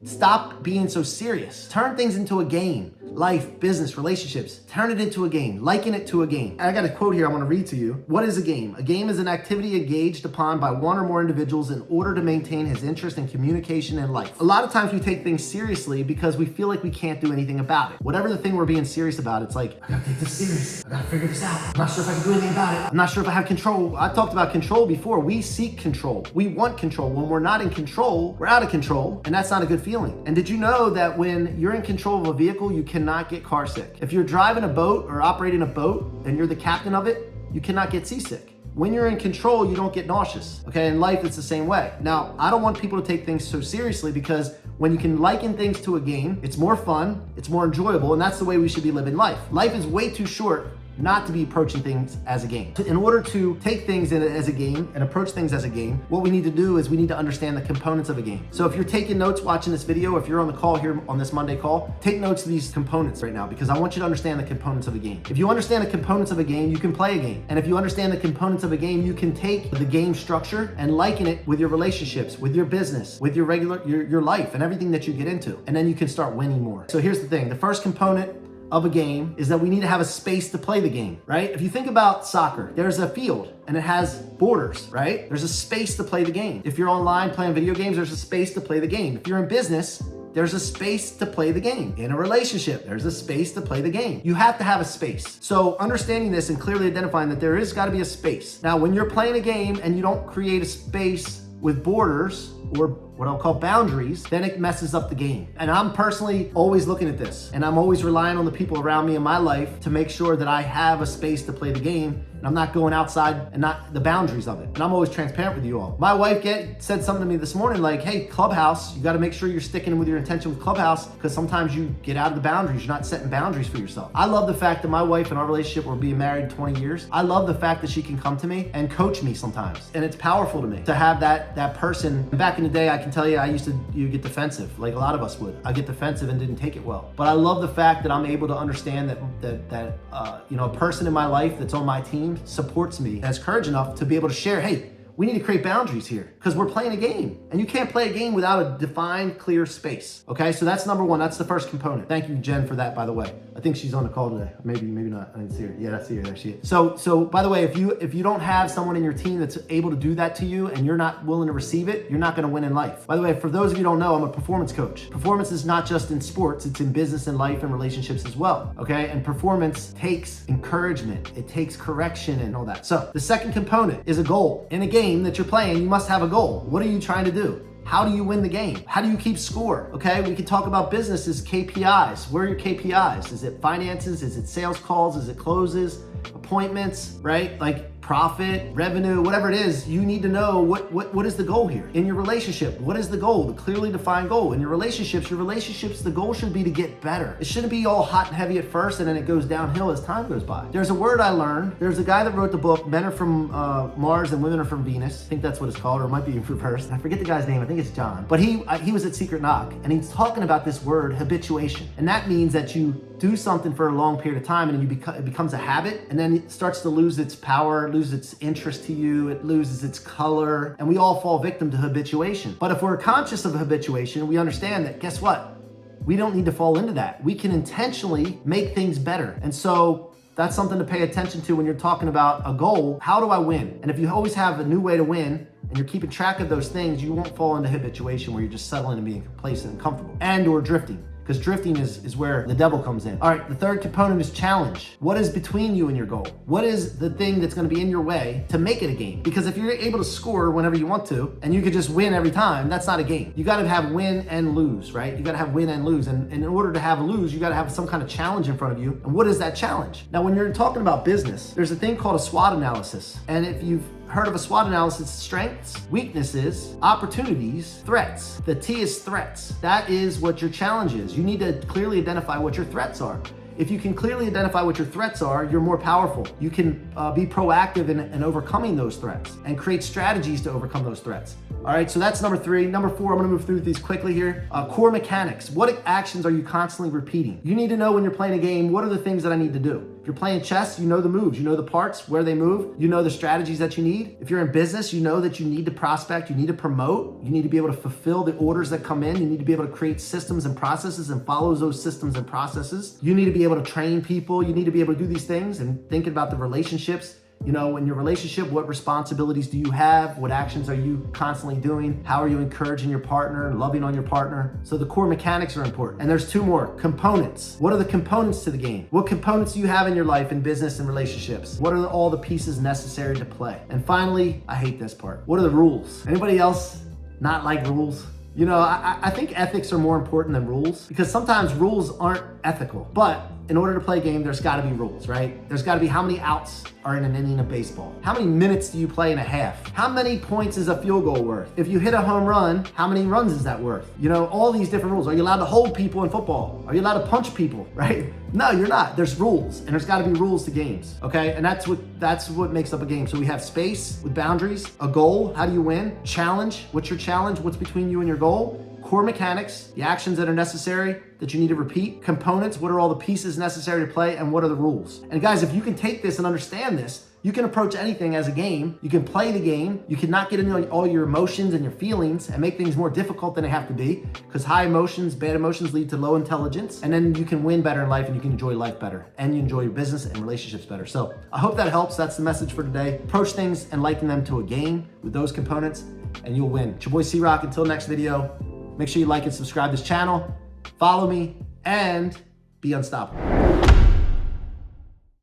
Stop being so serious. Turn things into a game. Life, business, relationships. Turn it into a game. Liken it to a game. I got a quote here I want to read to you. What is a game? A game is an activity engaged upon by one or more individuals in order to maintain his interest in communication and life. A lot of times we take things seriously because we feel like we can't do anything about it. Whatever the thing we're being serious about, it's like, I gotta take this serious. I gotta figure this out. I'm not sure if I can do anything about it. I'm not sure if I have control. I talked about control before. We seek control. We want control. When we're not in control, we're out of control, and that's not a good feeling. And did you know that when you're in control of a vehicle, you cannot get car sick? If you're driving a boat or operating a boat and you're the captain of it, you cannot get seasick. When you're in control, you don't get nauseous. Okay, in life, it's the same way. Now, I don't want people to take things so seriously because when you can liken things to a game, it's more fun, it's more enjoyable, and that's the way we should be living life. Life is way too short not to be approaching things as a game. In order to take things in as a game and approach things as a game, what we need to do is we need to understand the components of a game. So if you're taking notes watching this video, if you're on the call here on this Monday call, take notes of these components right now because I want you to understand the components of a game. If you understand the components of a game, you can play a game. And if you understand the components of a game, you can take the game structure and liken it with your relationships, with your business, with your your life and everything that you get into. And then you can start winning more. So here's the thing. The first component of a game is that we need to have a space to play the game, right? If you think about soccer, there's a field and it has borders, right? There's a space to play the game. If you're online playing video games, there's a space to play the game. If you're in business, there's a space to play the game. In a relationship, there's a space to play the game. You have to have a space. So understanding this and clearly identifying that there is gotta be a space. Now, when you're playing a game and you don't create a space with borders or what I'll call boundaries, then it messes up the game. And I'm personally always looking at this and I'm always relying on the people around me in my life to make sure that I have a space to play the game and I'm not going outside and not the boundaries of it. And I'm always transparent with you all. My wife said something to me this morning like, hey, Clubhouse, you gotta make sure you're sticking with your intention with Clubhouse because sometimes you get out of the boundaries. You're not setting boundaries for yourself. I love the fact that my wife and our relationship, we're being married 20 years. I love the fact that she can come to me and coach me sometimes. And it's powerful to me to have that person. Back in the day, I can tell you, I used to get defensive, like a lot of us would. I get defensive and didn't take it well. But I love the fact that I'm able to understand that a person in my life that's on my team supports me, has courage enough to be able to share, hey, we need to create boundaries here because we're playing a game and you can't play a game without a defined, clear space. Okay, so that's number one. That's the first component. Thank you, Jen, for that, by the way. I think she's on the call today. Maybe not. I didn't see her. Yeah, I see her. There she is. So by the way, if you don't have someone in your team that's able to do that to you and you're not willing to receive it, you're not going to win in life. By the way, for those of you who don't know, I'm a performance coach. Performance is not just in sports. It's in business and life and relationships as well. Okay, and performance takes encouragement. It takes correction and all that. So the second component is a goal. In a game that you're playing, you must have a goal. What are you trying to do? How do you win the game? How do you keep score? Okay, we can talk about business as KPIs. Where are your KPIs? Is it finances? Is it sales calls? Is it closes? Appointments, right? Like profit, revenue, whatever it is, you need to know what is the goal here. In your relationship, what is the goal? The clearly defined goal. In your relationships, the goal should be to get better. It shouldn't be all hot and heavy at first and then it goes downhill as time goes by. There's a word I learned. There's a guy that wrote the book, Men Are From Mars and Women Are From Venus. I think that's what it's called, or it might be reversed. I forget the guy's name. I think it's John. But he was at Secret Knock and he's talking about this word, habituation. And that means that you do something for a long period of time and it becomes a habit and then it starts to lose its power, lose its interest to you, it loses its color, and we all fall victim to habituation. But if we're conscious of habituation, we understand that, guess what? We don't need to fall into that. We can intentionally make things better. And so that's something to pay attention to when you're talking about a goal. How do I win? And if you always have a new way to win, and you're keeping track of those things, you won't fall into habituation where you're just settling and being complacent and comfortable and or drifting. Because drifting is where the devil comes in. All right, the third component is challenge. What is between you and your goal? What is the thing that's gonna be in your way to make it a game? Because if you're able to score whenever you want to, and you could just win every time, that's not a game. You gotta have win and lose, right? You gotta have win and lose. And in order to have lose, you gotta have some kind of challenge in front of you. And what is that challenge? Now, when you're talking about business, there's a thing called a SWOT analysis. And if you've heard of a SWOT analysis, strengths, weaknesses, opportunities, threats. The T is threats. That is what your challenge is. You need to clearly identify what your threats are. If you can clearly identify what your threats are, you're more powerful. You can be proactive in overcoming those threats and create strategies to overcome those threats. All right, so that's number three. Number four, I'm gonna move through these quickly here. Core mechanics. What actions are you constantly repeating? You need to know when you're playing a game, what are the things that I need to do? If you're playing chess, you know the moves, you know the parts, where they move, you know the strategies that you need. If you're in business, you know that you need to prospect, you need to promote, you need to be able to fulfill the orders that come in, you need to be able to create systems and processes and follow those systems and processes. You need to be able to train people, you need to be able to do these things, and thinking about the relationships. You know, in your relationship, what responsibilities do you have? What actions are you constantly doing? How are you encouraging your partner, loving on your partner? So the core mechanics are important. And there's two more, components. What are the components to the game? What components do you have in your life, in business and relationships? What are all the pieces necessary to play? And finally, I hate this part. What are the rules? Anybody else not like rules? You know, I think ethics are more important than rules, because sometimes rules aren't ethical. But in order to play a game, there's gotta be rules, right? There's gotta be how many outs are in an inning of baseball? How many minutes do you play in a half? How many points is a field goal worth? If you hit a home run, how many runs is that worth? You know, all these different rules. Are you allowed to hold people in football? Are you allowed to punch people, right? No, you're not. There's rules, and there's gotta be rules to games, okay? And that's what makes up a game. So we have space with boundaries, a goal, how do you win? Challenge, what's your challenge? What's between you and your goal? Core mechanics, the actions that are necessary that you need to repeat. Components, what are all the pieces necessary to play, and what are the rules? And guys, if you can take this and understand this, you can approach anything as a game. You can play the game. You can not get into all your emotions and your feelings and make things more difficult than they have to be, because high emotions, bad emotions lead to low intelligence. And then you can win better in life, and you can enjoy life better, and you enjoy your business and relationships better. So I hope that helps. That's the message for today. Approach things and liken them to a game with those components, and you'll win. It's your boy C-Roc. Until next video, make sure you like and subscribe this channel, follow me, and be unstoppable.